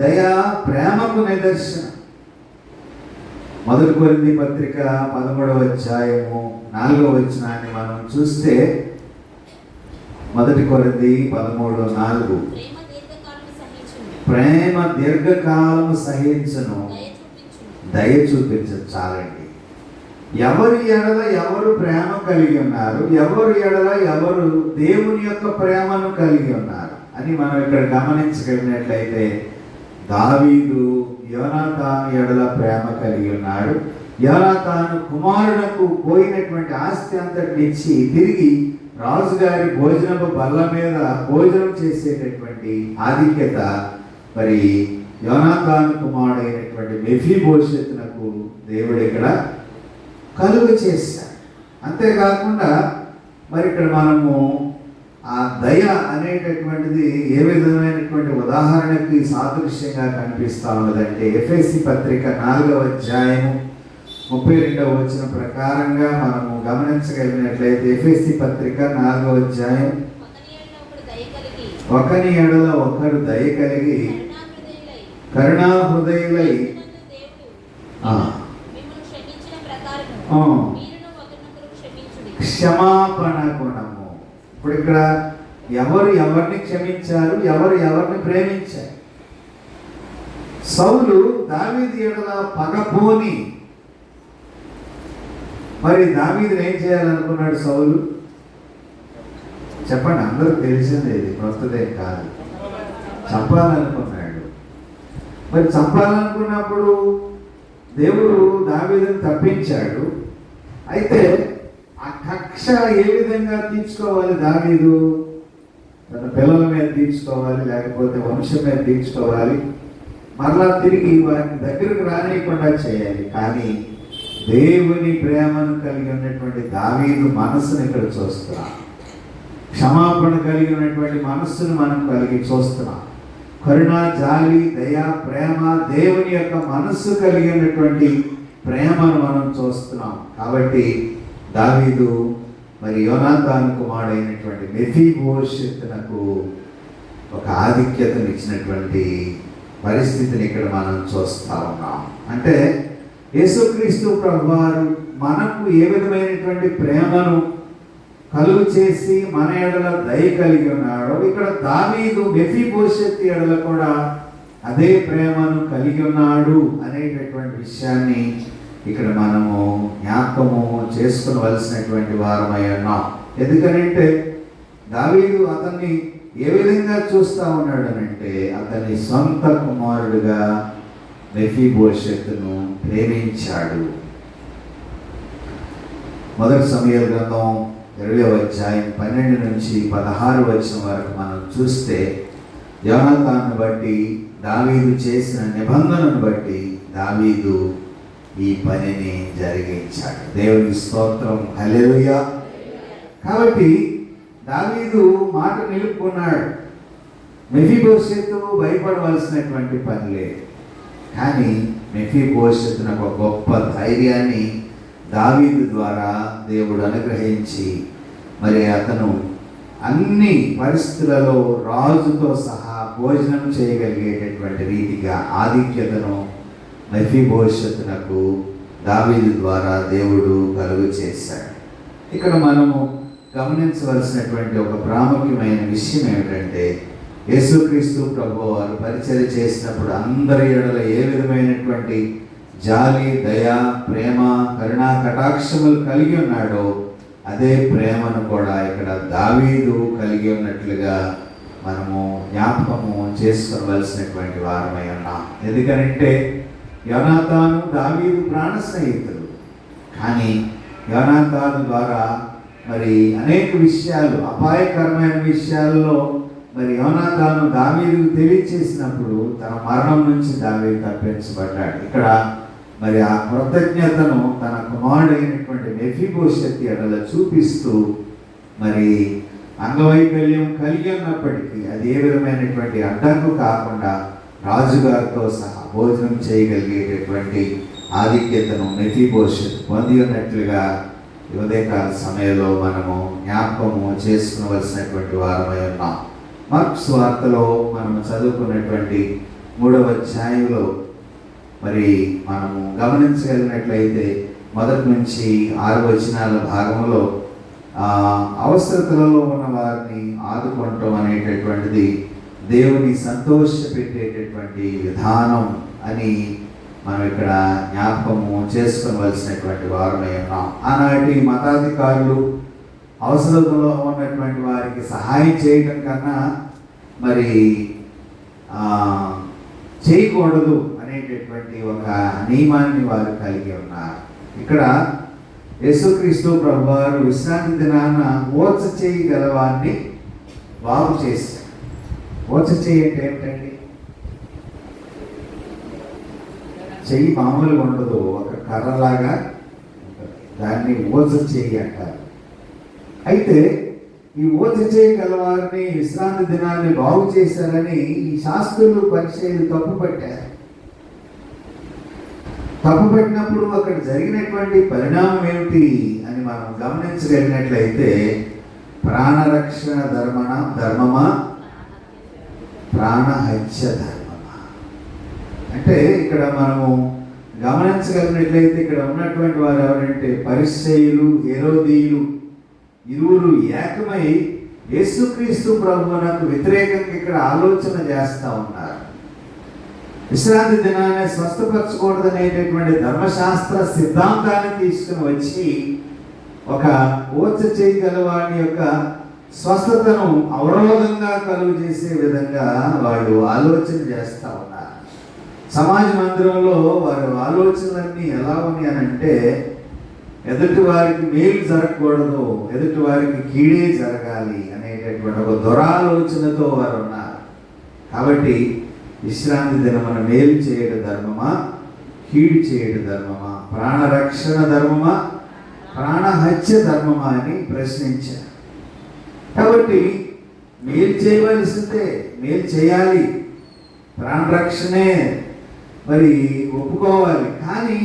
దయ ప్రేమకు నిదర్శనం. 1 కొరింథీ పత్రిక 13వ అధ్యాయము 4వ వచనాన్ని మనం చూస్తే 1 కొరింథీ 13:4 ప్రేమ దీర్ఘకాలము సహించును, దయ చూపించదు చాలండి. ఎవరి ఎడల ఎవరు ప్రేమ కలిగి ఉన్నారు, ఎవరి ఎడల ఎవరు దేవుని యొక్క ప్రేమను కలిగి ఉన్నారు అని మనం ఇక్కడ గమనించగలిగినట్లయితే, దావీదు యోనాతాను ఎడల ప్రేమ కలిగి ఉన్నాడు. యోనాతాను కుమారునకు పోయినటువంటి ఆస్తి అంతటిని ఇచ్చి తిరిగి రాజుగారి భోజనపు బల్ల మీద భోజనం చేసేటటువంటి ఆధిక్యత మరి యోనాతాను కుమారుడైనటువంటి మెఫీబోషెతునకు దేవుడు ఇక్కడ కలుగు చేశాడు. అంతేకాకుండా మరి ఇక్కడ మనము ఆ దయ అనేటటువంటిది ఏ విధమైనటువంటి ఉదాహరణకి సాదృశ్యంగా కనిపిస్తూ ఉన్నదంటే, ఎఫెసీ పత్రిక 4వ అధ్యాయము 32వ వచనం ప్రకారంగా మనము గమనించగలిగినట్లయితే, ఎఫెసీ పత్రిక 4వ అధ్యాయం, ఒకని ఎడల ఒకరు దయ కలిగి కరుణా హృదయులై క్షమాపణ గుణము. ఇప్పుడు ఇక్కడ ఎవరు ఎవరిని క్షమించారు, ఎవరు ఎవరిని ప్రేమించారు? సౌలు దావీదు ఎడల పగపోని, మరి దావీదుని ఏం చేయాలనుకున్నాడు సౌలు? చెప్పండి, అందరూ తెలిసిందే, ఇది కొత్తదే కాదు. చంపాలనుకున్నాడు. మరి చంపాలనుకున్నప్పుడు దేవుడు దావీదుని తప్పించాడు. అయితే ఆ కక్ష ఏ విధంగా తీర్చుకోవాలి? దావీదు తన పిల్లల మీద తీర్చుకోవాలి, లేకపోతే వంశం మీద తీర్చుకోవాలి, మరలా తిరిగి వారిని దగ్గరకు రానియకుండా చేయాలి. కానీ దేవుని ప్రేమను కలిగి ఉన్నటువంటి దావీదు మనస్సును ఇక్కడ చూస్తున్నాం. క్షమాపణ కలిగి ఉన్నటువంటి మనస్సును మనం కలిగి చూస్తున్నాం. కరుణ, జాలి, దయ, ప్రేమ, దేవుని యొక్క మనస్సు కలిగి ఉన్నటువంటి ప్రేమను మనం చూస్తున్నాం. కాబట్టి దావీదు మరి యోనాతాను కుమారుడైనటువంటి మెఫీబోషెతునకు ఒక ఆధిక్యతను ఇచ్చినటువంటి పరిస్థితిని ఇక్కడ మనం చూస్తూ ఉన్నాం. అంటే యేసుక్రీస్తు ప్రభువారు మనకు ఏ విధమైనటువంటి ప్రేమను కలుగు చేసి మన ఎడల దయ కలిగి ఉన్నాడో, ఇక్కడ దావీదు మెఫీబోషెతు ఎడల కూడా అదే ప్రేమను కలిగి ఉన్నాడు అనేటటువంటి విషయాన్ని ఇక్కడ మనము జ్ఞాపకము చేసుకునవలసినటువంటి వారమై ఉన్నాం. ఎందుకనంటే దావీదు అతన్ని ఏ విధంగా చూస్తూ ఉన్నాడు అనంటే, అతని సొంత కుమారుడుగా మెఫీబోషెతును ప్రేమించాడు. మొదటి సమూయేలు గ్రంథం 20వ అధ్యాయం 12 నుంచి 16 వచనం వరకు మనం చూస్తే, యోనాతాను బట్టి దావీదు చేసిన నిబంధనను బట్టి దావీదు ఈ పనిని జరిగించాడు. దేవుని స్తోత్రం, హల్లెలూయా. కాబట్టి దావీదు మాట నిలుపుకున్నాడు. మెఫీబోషెతు భయపడవలసినటువంటి పని లేదు. కానీ మెఫీబోషెతునకు ఒక గొప్ప ధైర్యాన్ని దావీదు ద్వారా దేవుడు అనుగ్రహించి, మరి అతను అన్ని పరిస్థితులలో రాజుతో సహా భోజనం చేయగలిగేటటువంటి రీతిగా ఆధిక్యతను మెఫీబోషెతునకు దావీదు ద్వారా దేవుడు కలుగు చేశాడు. ఇక్కడ మనము గమనించవలసినటువంటి ఒక ప్రాముఖ్యమైన విషయం ఏమిటంటే, యేసుక్రీస్తు ప్రభువు వారు పరిచర్య చేసినప్పుడు అందరి ఎడల ఏ విధమైనటువంటి జాలి, దయ, ప్రేమ, కరుణ, కటాక్షములు కలిగి ఉన్నాడో అదే ప్రేమను కూడా ఇక్కడ దావీదు కలిగి ఉన్నట్లుగా మనము జ్ఞాపకము చేసుకోవలసినటువంటి వారమై ఉన్నాం. ఎందుకనంటే యోనాతాను దావీదు ప్రాణ స్నేహితులు. కానీ యోనాతాను ద్వారా మరి అనేక విషయాలు, అపాయకరమైన విషయాల్లో మరి యోనాతాను దావీదుకు తెలియచేసినప్పుడు తన మరణం నుంచి దావీదు తప్పించబడ్డాడు. ఇక్కడ మరి ఆ కృతజ్ఞతను తన కుమారుడైనటువంటి మెఫీబోషెతు ఎడల చూపిస్తూ, మరి అంగవైకల్యం కలిగి ఉన్నప్పటికీ అది ఏ విధమైనటువంటి అడ్డంకు కాకుండా రాజుగారితో సహా భోజనం చేయగలిగేటటువంటి ఆధిక్యతను మెఫీబోషెతు పొంది ఉన్నట్లుగా ఉదయకాల సమయంలో మనము జ్ఞాపకము చేసుకునవలసినటువంటి వారమై ఉన్నాం. మార్క్స్ వార్తలో మనము చదువుకున్నటువంటి 3వ అధ్యాయంలో మరి మనము గమనించగలిగినట్లయితే 1 నుంచి 6 వచనాల భాగంలో అవసరతలలో ఉన్న వారిని ఆదుకోవటం అనేటటువంటిది దేవుని సంతోషపెట్టేటటువంటి విధానం అని మనం ఇక్కడ జ్ఞాపకము చేసుకోవలసినటువంటి వారమై ఉన్నాం. ఆనాటి మతాధికారులు అవసరతలో ఉన్నటువంటి వారికి సహాయం చేయడం కన్నా మరి చేయకూడదు అనేటటువంటి ఒక నియమాన్ని వారు కలిగి ఉన్నారు. ఇక్కడ యేసుక్రీస్తు ప్రభువారు విశ్రాంతి దినాన ఓచ చేయి గలవాన్ని బాగు చేశారు. ఓచ చేయి అంటే ఏమిటండి? చెయ్యి మామూలుగా ఉండదు, ఒక కర్రలాగా ఉంటుంది. దాన్ని ఓచ చేయి అంటారు. అయితే ఈ ఓచ చేయి గలవారిని విశ్రాంతి దినాన్ని బాగు చేశారని ఈ శాస్త్రులు పరిచయాలు తప్పుపట్టారు. తప్పుపట్టినప్పుడు అక్కడ జరిగినటువంటి పరిణామం ఏమిటి అని మనం గమనించగలిగినట్లయితే, ప్రాణరక్షణ ధర్మమా ప్రాణహత్య ధర్మమా అంటే ఇక్కడ మనము గమనించగలిగినట్లయితే ఇక్కడ ఉన్నటువంటి వారు ఎవరంటే పరిసయ్యులు, హేరోదీయులు ఇరువురు ఏకమై యేసుక్రీస్తు ప్రభువునకు వ్యతిరేకంగా ఇక్కడ ఆలోచన చేస్తూ ఉన్నారు. విశ్రాంతి దినాన్ని స్వస్థపరచకూడదు అనేటటువంటి ధర్మశాస్త్ర సిద్ధాంతాన్ని తీసుకుని వచ్చి ఒక ఓచ చేయగల వారి యొక్క స్వస్థతను అవరోధంగా కలుగు చేసే విధంగా వాళ్ళు ఆలోచన చేస్తూ ఉన్నారు. సమాజ మందిరంలో వారి ఆలోచనలన్నీ ఎలా ఉన్నాయి అని అంటే, ఎదుటి వారికి మేలు జరగకూడదు, ఎదుటి వారికి కీడే జరగాలి అనేటటువంటి ఒక దురాలోచనతో వారు ఉన్నారు. కాబట్టి విశ్రాంతి దినమున మేలు చేయడం ధర్మమా, కీడు చేయడం ధర్మమా, ప్రాణరక్షణ ధర్మమా, ప్రాణహత్య ధర్మమా అని ప్రశ్నించారు. కాబట్టి మేలు చేయవలసిందే, మేలు చేయాలి, ప్రాణరక్షణే మరి ఒప్పుకోవాలి. కానీ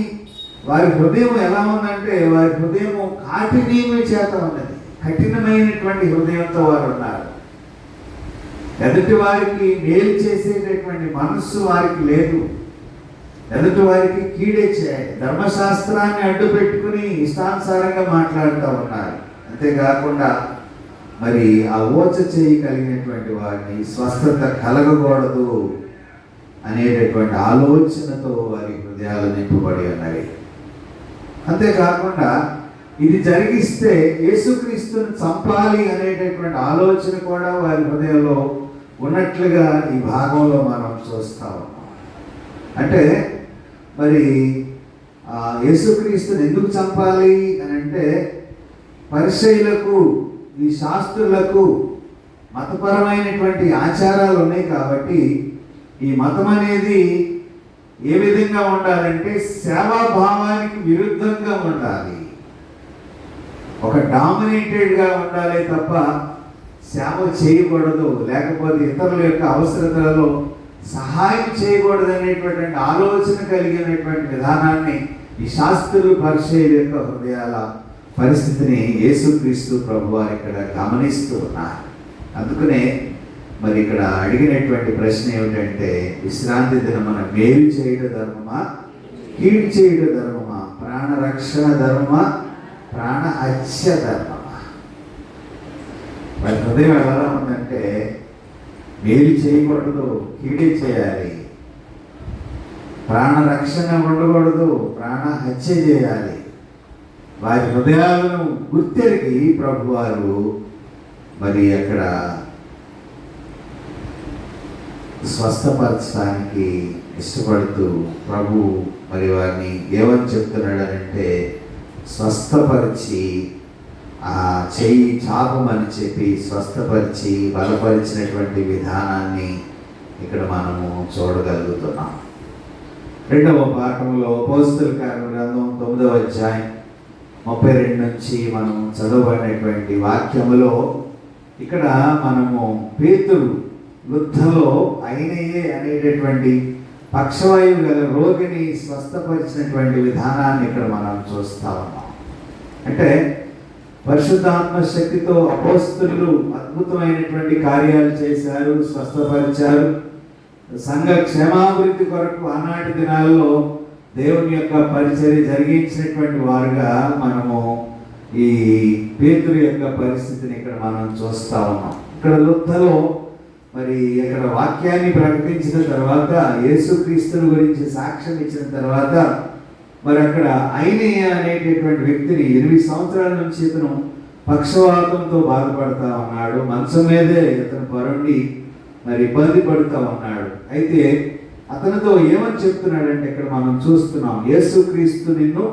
వారి హృదయం ఎలా ఉందంటే, వారి హృదయం కాఠిన్యమే చేత ఉన్నది. కఠినమైనటువంటి హృదయంతో వారు ఉన్నారు. ఎదుటి వారికి మేలు చేసేటటువంటి మనస్సు వారికి లేదు. ఎదుటి వారికి కీడే చేయాలి. ధర్మశాస్త్రాన్ని అడ్డు పెట్టుకుని ఇష్టానుసారంగా మాట్లాడుతూ ఉన్నారు. అంతేకాకుండా మరి ఆ ఓచ చేయి కలిగినటువంటి వారిని స్వస్థత కలగకూడదు అనేటటువంటి ఆలోచనతో వారి హృదయాలు నింపబడి ఉన్నాయి. అంతేకాకుండా ఇది జరిగిస్తే యేసుక్రీస్తుని చంపాలి అనేటటువంటి ఆలోచన కూడా వారి హృదయంలో ఉన్నట్లుగా ఈ భాగంలో మనం చూస్తా ఉన్నాం. అంటే మరి యేసుక్రీస్తుని ఎందుకు చంపాలి అని అంటే, పరిసయ్యులకు, ఈ శాస్త్రులకు మతపరమైనటువంటి ఆచారాలు ఉన్నాయి. కాబట్టి ఈ మతం అనేది ఏ విధంగా ఉండాలంటే సేవాభావానికి విరుద్ధంగా ఉండాలి, ఒక డామినేటెడ్గా ఉండాలి తప్ప సేవ చేయకూడదు, లేకపోతే ఇతరుల యొక్క అవసరతలలో సహాయం చేయకూడదు అనేటువంటి ఆలోచన కలిగినటువంటి విధానాన్ని ఈ శాస్త్రులు పరిచయుల యొక్క హృదయాల పరిస్థితిని యేసుక్రీస్తు ప్రభువారు ఇక్కడ గమనిస్తూ ఉన్నారు. అందుకనే మరి ఇక్కడ అడిగినటువంటి ప్రశ్న ఏమిటంటే, విశ్రాంతి దినమున మేలు చేయడం ధర్మమా, కీడు చేయడం ధర్మమా, ప్రాణరక్షణ ధర్మమా, ప్రాణహత్య ధర్మమా? మరి హృదయం ఎలా ఉందంటే, మేలు చేయకూడదు, కీడే చేయాలి, ప్రాణరక్షణ ఉండకూడదు, ప్రాణహత్య చేయాలి. వారి హృదయాలను గుర్తెరిగి ప్రభువారు మరి అక్కడ స్వస్థపరచడానికి ఇష్టపడుతూ ప్రభు మరి వారిని ఏమని చెప్తున్నాడనంటే, స్వస్థపరిచి ఆ చెయ్యి చాపమని చెప్పి స్వస్థపరిచి బలపరిచినటువంటి విధానాన్ని ఇక్కడ మనము చూడగలుగుతున్నాం. 2వ పాఠంలో అపోస్తలుల కార్యముల గ్రంథం 9వ అధ్యాయం 32 నుంచి మనం చదవబడినటువంటి వాక్యములో ఇక్కడ మనము పేతురు వృద్ధలో అయినయే అనేటటువంటి పక్షవాయువు గల రోగిని స్వస్థపరిచినటువంటి విధానాన్ని ఇక్కడ మనం చూస్తా ఉన్నాం. అంటే పరిశుద్ధాత్మ శక్తితో అపోస్తలులు అద్భుతమైనటువంటి కార్యాలు చేశారు, స్వస్థపరిచారు. సంఘ క్షేమాభివృద్ధి కొరకు ఆనాటి దినాల్లో దేవుని యొక్క పరిచర్య జరిగించినటువంటి వారుగా మనము ఈ పేతురు యొక్క పరిస్థితిని ఇక్కడ మనం చూస్తా ఉన్నాం. ఇక్కడ లుద్దలో మరి ఇక్కడ వాక్యాన్ని ప్రకటించిన తర్వాత, యేసుక్రీస్తుని గురించి సాక్ష్యం ఇచ్చిన తర్వాత, మరి అక్కడ ఐనేయ అనేటటువంటి వ్యక్తిని 8 సంవత్సరాల నుంచి ఇతను పక్షవాతంతో బాధపడతా ఉన్నాడు. మంచం మీదే ఇతను పరుండి మరి ఇబ్బంది పడుతూ ఉన్నాడు. అయితే అతనితో ఏమని చెప్తున్నాడంటే ఇక్కడ మనం చూస్తున్నాం, యేసుక్రీస్తు నిన్ను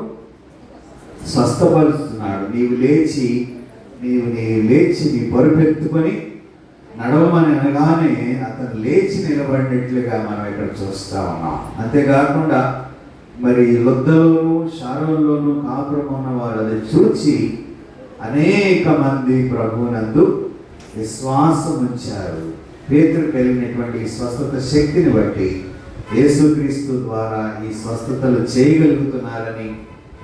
స్వస్థపరుస్తున్నాడు, నీవు లేచి నీ పరుపెత్తుకొని నడవమని అనగానే అతను లేచి నిలబడినట్లుగా మనం ఇక్కడ చూస్తూ ఉన్నాం. అంతేకాకుండా మరి లొద్దలోను షారోన్లోను కాపురం ఉన్న వారు అది చూచి అనేక మంది ప్రభువునందు విశ్వాసం ఉంచారు. పేతురు కలిగినటువంటి స్వస్థత శక్తిని బట్టి యేసుక్రీస్తు ద్వారా ఈ స్వస్థతలు చేయగలుగుతున్నారని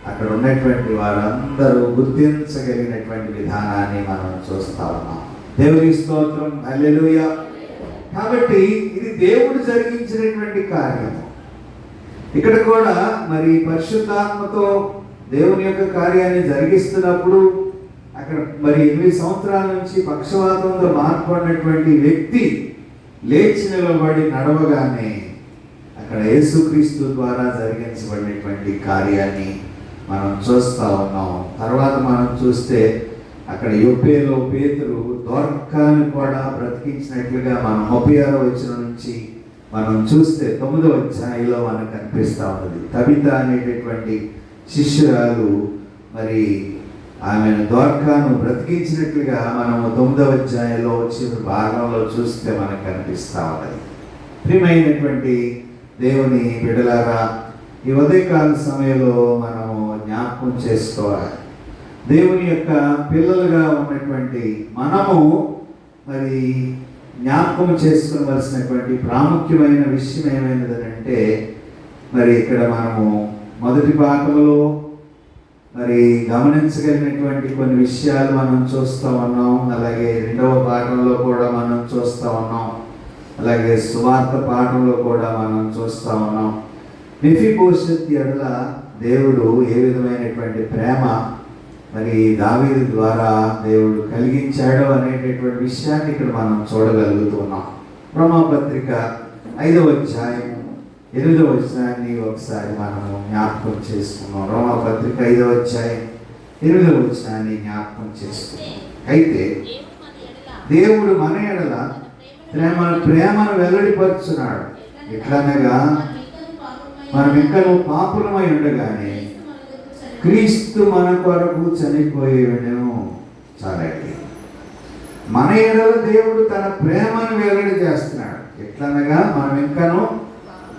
అక్కడ ఉన్నటువంటి వారందరూ గుర్తించగలిగినటువంటి విధానాన్ని మనం చూస్తా ఉన్నాం. దేవుని స్తోత్రం, హల్లెలూయా. కాబట్టి ఇది దేవుడు జరిగించినటువంటి కార్యము. ఇక్కడ కూడా మరి పరిశుద్ధాత్మతో దేవుని యొక్క కార్యాన్ని జరిగిస్తున్నప్పుడు అక్కడ మరి 8 సంవత్సరాల నుంచి పక్షవాతంతో బాధపడినటువంటి వ్యక్తి లేచి నిలబడి నడవగానే అక్కడ యేసుక్రీస్తు ద్వారా జరిగించబడినటువంటి కార్యాన్ని మనం చూస్తూ ఉన్నాం. తర్వాత మనం చూస్తే అక్కడ యొప్పేలో పేతురు దోర్కాను కూడా బ్రతికించినట్లుగా మనం 36వ వచనం నుంచి మనం చూస్తే 9వ అధ్యాయంలో మనకు కనిపిస్తూ ఉన్నది. తబిత అనేటటువంటి శిష్యురాలు మరి ఆమెను దోర్కాను బ్రతికించినట్లుగా మనము 9వ అధ్యాయంలో వచ్చిన భాగంలో చూస్తే మనకు కనిపిస్తూ ఉన్నది. ప్రియమైనటువంటి దేవుని బిడ్డలారా, ఈ ఉదయకాల సమయంలో మనము జ్ఞాపకం చేసుకోవాలి. దేవుని యొక్క పిల్లలుగా ఉన్నటువంటి మనము మరి జ్ఞాపకం చేసుకోవలసినటువంటి ప్రాముఖ్యమైన విషయం ఏమైనదనంటే, మరి ఇక్కడ మనము మొదటి భాగంలో మరి గమనించగలిగినటువంటి కొన్ని విషయాలు మనం చూస్తూ ఉన్నాం. అలాగే 2వ పాఠంలో కూడా మనం చూస్తూ ఉన్నాం. అలాగే సువార్త పాఠంలో కూడా మనం చూస్తూ ఉన్నాం. మెఫీబోషెత్ ఎడల దేవుడు ఏ విధమైనటువంటి ప్రేమ మరి దావీదు ద్వారా దేవుడు కలిగించాడు అనేటటువంటి విషయాన్ని ఇక్కడ మనం చూడగలుగుతున్నాం. రోమాపత్రిక 5వ అధ్యాయం 8వ వచనాన్ని ఒకసారి మనము జ్ఞాపకం చేసుకున్నాం. రోమాపత్రిక 5వ అధ్యాయం 8వ వచనాన్ని జ్ఞాపకం చేసుకున్నాం. అయితే దేవుడు మన ఎడల ప్రేమను వెల్లడిపరుచున్నాడు. ఎట్లనగా మనం ఇంకను పాపులమై ఉండగానే క్రీస్తు మన కొరకు చనిపోయేను. చాలా మన ఎడల దేవుడు తన ప్రేమను వెల్లడి చేస్తున్నాడు. ఎట్లనగా మనం ఇంకను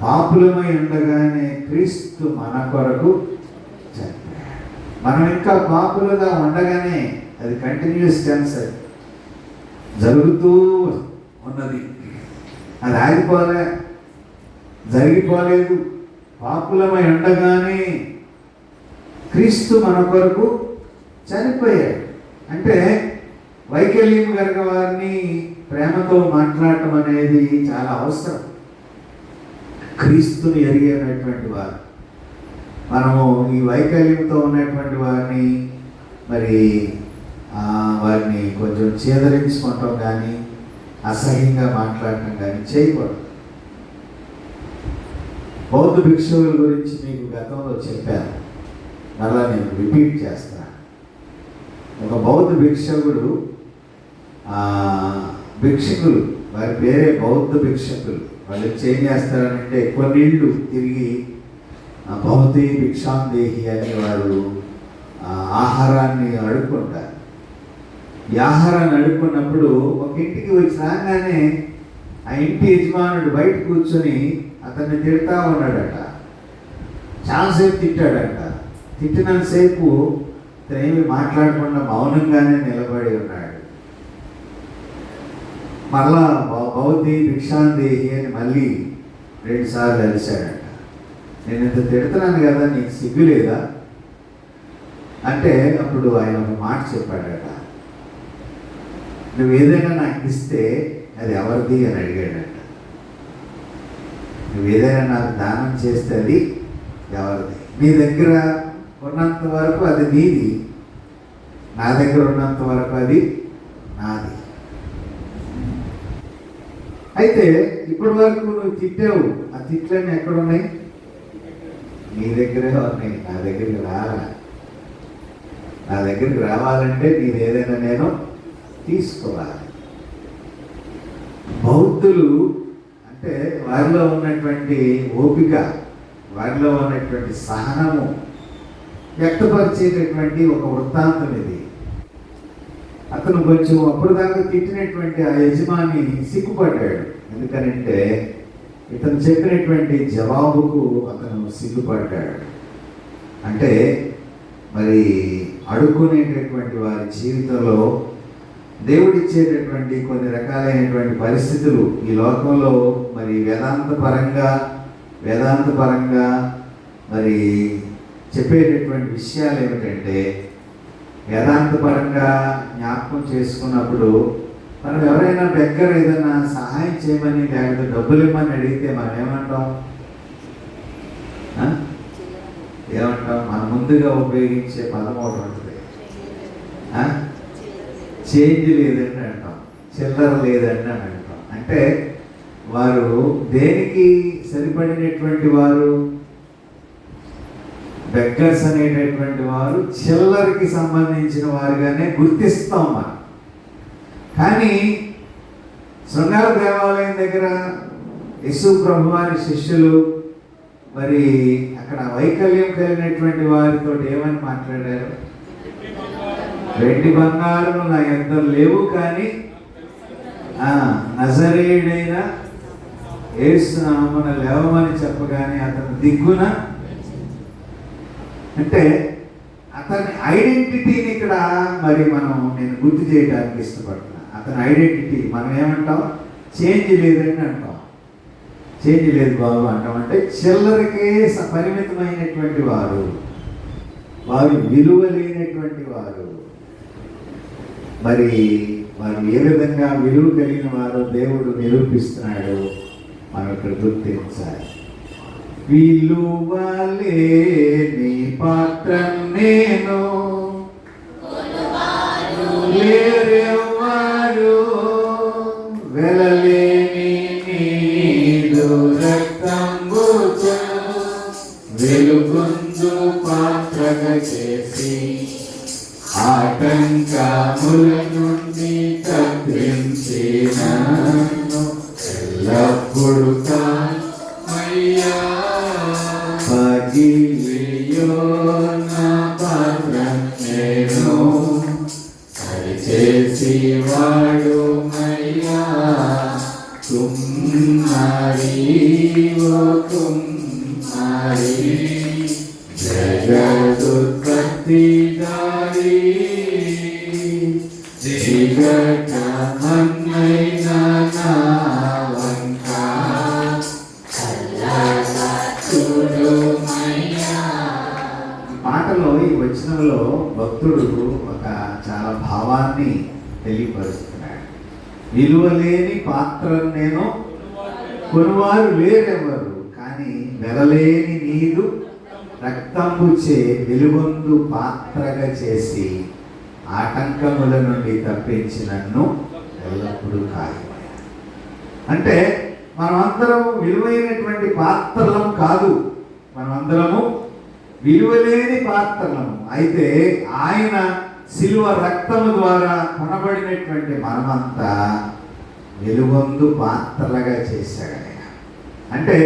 పాపులమై ఉండగానే క్రీస్తు మన కొరకు చనిపోయాడు. మనం ఇంకా పాపులుగా ఉండగానే, అది కంటిన్యూస్ టెన్స్, అది జరుగుతూ ఉన్నది, అది ఆగిపోలే, జరిగిపోలేదు. పాపులమై ఉండగానే క్రీస్తు మన కొరకు చనిపోయాడు. అంటే వైకల్యం కలిగిన వారిని ప్రేమతో మాట్లాడటం అనేది చాలా అవసరం. క్రీస్తుని ఎరిగినటువంటి వారు మనము ఈ వైకల్యంతో ఉన్నటువంటి వారిని మరి వారిని కొంచెం చేదరించుకోవటం కానీ అసహ్యంగా మాట్లాడటం కానీ చేయకూడదు. బౌద్ధ భిక్షువుల గురించి మీకు గతంలో చెప్పాను, మళ్ళా నేను రిపీట్ చేస్తాను. ఒక బౌద్ధ భిక్షకుడు, భిక్షకులు వారి పేరే బౌద్ధ భిక్షకులు. వాళ్ళు ఏం చేస్తారంటే కొన్ని ఇళ్ళు తిరిగి భవతి భిక్షాందేహి అని వారు ఆహారాన్ని అడుక్కుంటారు. ఈ ఆహారాన్ని అడుక్కున్నప్పుడు ఒక ఇంటికి వచ్చి రాగానే ఆ ఇంటి యజమానుడు బయట కూర్చొని అతన్ని తిడతా ఉన్నాడట. చాలాసేపు తిట్టాడట. తిట్టినంతసేపు ఏమి మాట్లాడకుండా మౌనంగానే నిలబడి ఉన్నాడు. మళ్ళా భవతి భిక్షాందేహి అని మళ్ళీ 2 సార్లు అలిశాడట. నేను ఇంత తిడుతున్నాను కదా, నీకు సిగ్గు లేదా అంటే అప్పుడు ఆయన ఒక మాట చెప్పాడట, నువ్వు ఏదైనా నాకు ఇస్తే అది ఎవరిది అని అడిగాడట. నువ్వు ఏదైనా నాకు దానం చేస్తే అది ఎవరిది? నీ దగ్గర ఉన్నంత వరకు అది నీది, నా దగ్గర ఉన్నంత వరకు అది నాది. అయితే ఇప్పటి వరకు నువ్వు తిట్టావు, ఆ తిట్లన్నీ ఎక్కడున్నాయి? నీ దగ్గరే ఉన్నాయి. నా దగ్గరికి రాలా. నా దగ్గరికి రావాలంటే నీది ఏదైనా నేను తీసుకోవాలి. బౌద్ధులు అంటే వారిలో ఉన్నటువంటి ఓపిక, వారిలో ఉన్నటువంటి సహనము వ్యక్తపరిచేటటువంటి ఒక వృత్తాంతం ఇది. అతను కొంచెం అప్పుడు దాకా తిట్టినటువంటి ఆ యజమాని సిగ్గుపడ్డాడు. ఎందుకనంటే ఇతను చెప్పినటువంటి జవాబుకు అతను సిగ్గుపడ్డాడు. అంటే మరి అడుక్కునేటటువంటి వారి జీవితంలో దేవుడిచ్చేటటువంటి కొన్ని రకాలైనటువంటి పరిస్థితులు ఈ లోకంలో మరి వేదాంత పరంగా మరి చెప్పేటటువంటి విషయాలు ఏమిటంటే, వేదాంత పరంగా జ్ఞాపకం చేసుకున్నప్పుడు మనం ఎవరైనా దగ్గర ఏదైనా సహాయం చేయమని లేకపోతే డబ్బులు ఇవ్వమని అడిగితే మనం ఏమంటాం? మనం ముందుగా ఉపయోగించే పదం ఒకటి ఉంటుంది, చేంజ్ లేదండి అంటాం, చిల్లర లేదండి అని అంటాం. అంటే వారు దేనికి సరిపడినటువంటి వారు? బెగ్గర్స్ అనేటటువంటి వారు చిల్లరికి సంబంధించిన వారుగానే గుర్తిస్తాం మనం. కానీ శృంగార దేవాలయం దగ్గర యేసు ప్రభు వారి శిష్యులు మరి అక్కడ వైకల్యం కలిగినటువంటి వారితో ఏమని మాట్లాడారు? వెండి బంగారం నా ఎంత లేవు, కానీ నజరేయుడైన యేసు నామమున లేవమని చెప్పగానే అతను దిగ్గున. అంటే అతని ఐడెంటిటీని ఇక్కడ మరి నేను గుర్తు చేయడానికి ఇష్టపడుతున్నా. అతని ఐడెంటిటీ మనం ఏమంటాం? చేంజ్ లేదని అంటాం. చేంజ్ లేదు బాబు అంటాం. అంటే చిల్లరకే పరిమితమైనటువంటి వారు విలువ లేనటువంటి వారు. మరి వారు ఏ విధంగా విలువ కలిగిన వారు దేవుడు నిరూపిస్తున్నాడు మనం ఇక్కడ గుర్తించాలి. విలువ లేని పాత్ర నేను, లేరెవ్వరు వెలలేని నీదు రక్తంబుతో వెలుగొందు పాత్రగా చేసి ఆటంకముల నుండి కత్తిరించి నన్ను ఎల్లప్పుడు కామయ్యా పగిలియో నా పాత్ర నేను సరిచేసి వాడు మయ్యా కుమ్మరి ఓ కుమ్మరి జగదుత్పత్తి దారి దిగట మన్నైన నా వంక మాటలో ఈ వచనంలో భక్తుడు ఒక చాలా భావాన్ని తెలియపరుస్తున్నాడు. విలువలేని పాత్ర నేను, కొనువారు లేరెవరు, కానీ వెలలేని నీదు రక్తంబుచే వెలుగొందు పాత్రగా చేసి ఆటంకముల నుండి తప్పించి నన్ను ఎల్లప్పుడూ కాయమయ్యా. అంటే మనమందరం విలువైనటువంటి పాత్రలం కాదు, మనమందరము విలువలేని పాత్రలము. అయితే ఆయన శిలువ రక్తము ద్వారా కొనబడినటువంటి మనమంతా వెలుగొందు పాత్రలుగా చేశాడు ఆయన. అంటే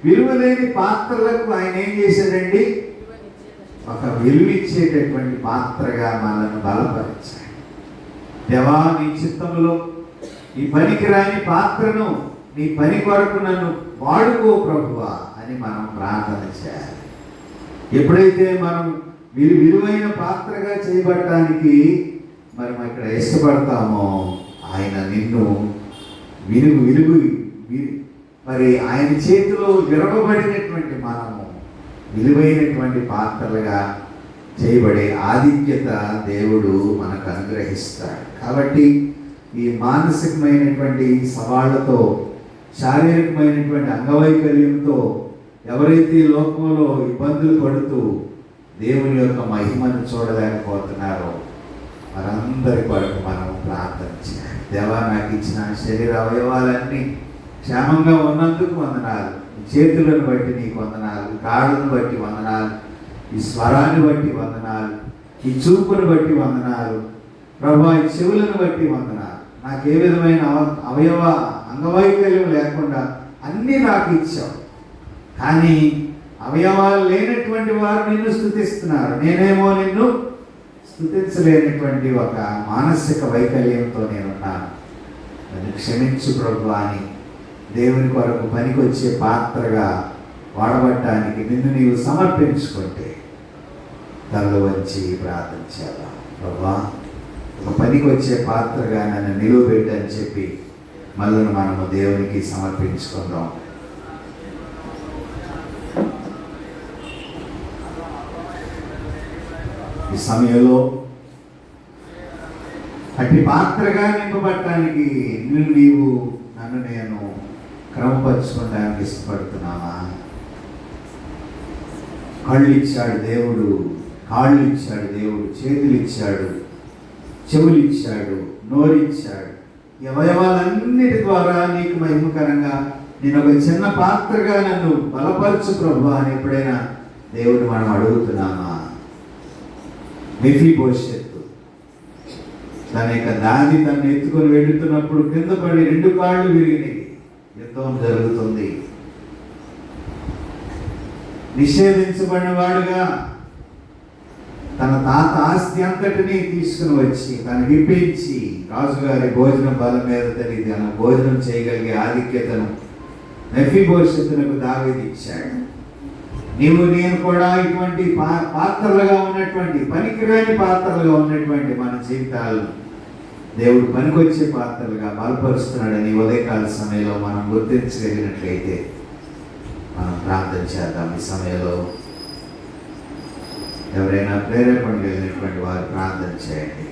విలువలేని పాత్రలకు ఆయన ఏం చేశాడండి? ఒక విలువిచ్చేటటువంటి పాత్రగా మనల్ని బలపరిచాడు. దేవా, నీ చిత్తంలో ఈ పనికిరాని పాత్రను నీ పని కొరకు నన్ను వాడుకో ప్రభువా అని మనం ప్రార్థన చేయాలి. ఎప్పుడైతే మనం విలువైన పాత్రగా చేయబడటానికి మనం ఇక్కడ ఇష్టపడతామో ఆయన నిన్ను మరి ఆయన చేతిలో విరవబడినటువంటి మనము విలువైనటువంటి పాత్రలుగా చేయబడే ఆధిక్యత దేవుడు మనకు అనుగ్రహిస్తాడు. కాబట్టి ఈ మానసికమైనటువంటి సవాళ్లతో, శారీరకమైనటువంటి అంగవైకల్యంతో ఎవరైతే లోకంలో ఇబ్బందులు పడుతూ దేవుని యొక్క మహిమను చూడలేకపోతున్నారో వారందరి కొరకు మనం ప్రార్థన చేయాలి. దేవా, నాకు ఇచ్చిన శరీర అవయవాలన్నీ క్షేమంగా ఉన్నందుకు వందనాలు. ఈ చేతులను బట్టి నీకు వందనాలు, ఈ కాళ్ళను బట్టి వందనాలు, ఈ స్వరాన్ని బట్టి వందనాలు, ఈ చూపును బట్టి వందనాలు ప్రభా, ఈ చెవులను బట్టి వందనాలు. నాకు ఏ విధమైన అంగవైకల్యం లేకుండా అన్నీ నాకు ఇచ్చావు. కానీ అవయవాలు లేనటువంటి వారు నిన్ను స్తుతిస్తున్నారు, నేనేమో నిన్ను స్తుతించలేనటువంటి ఒక మానసిక వైకల్యంతో నేనున్నాను. నన్ను క్షమించు ప్రభు అని దేవుని కొరకు పనికొచ్చే పాత్రగా వాడబట్టడానికి నిన్ను నీవు సమర్పించుకుంటే తల వంచి ప్రార్థన చేద్దాం. ప్రభా, ఒక పనికి వచ్చే పాత్రగా నన్ను నిలువబెట్టని చెప్పి మళ్ళీ మనము దేవునికి సమర్పించుకుందాం. ఈ సమయంలో అట్టి పాత్రగా నింపబట్టడానికి నీవు నన్ను నేను క్రమపరచుకోవడానికి ఇష్టపడుతున్నావా? కళ్ళు ఇచ్చాడు దేవుడు, కాళ్ళు ఇచ్చాడు దేవుడు, చేతులు ఇచ్చాడు, చెవులు ఇచ్చాడు, నోరు ఇచ్చాడు. ఈ అవయవాలన్నిటి ద్వారా నీకు మహిమకరంగా నేను ఒక చిన్న పాత్రగా నన్ను బలపరచు ప్రభు అని ఎప్పుడైనా దేవుడు మనం అడుగుతున్నామా? మెఫీబోషెతు తన యొక్క దాన్ని తను ఎత్తుకొని వెళుతున్నప్పుడు కింద పడి 2 కాళ్ళు విరిగినాయి. యుద్ధం జరుగుతుంది. నిషేధించబడిన వాడుగా తన తాత ఆస్తి అంతటినీ తీసుకుని వచ్చి తను విప్పించి రాజుగారి భోజనం బలం మీద తెలియదు తను భోజనం చేయగలిగే ఆధిక్యతను మెఫీబోషెతునకు దావీదు ఇచ్చాడు. నీవు నేను కూడా ఇటువంటి పాత్రలుగా ఉన్నటువంటి పనికిరాని పాత్రలుగా ఉన్నటువంటి మన జీవితాలను దేవుడు పనికొచ్చే పాత్రలుగా బలపరుస్తున్నాడని ఉదయకాల సమయంలో మనం గుర్తించగలిగినట్లయితే మనం ప్రార్థన చేద్దాం. ఈ సమయంలో ఎవరైనా ప్రేరేపణ కలిగినటువంటి వారు ప్రార్థన చేయండి.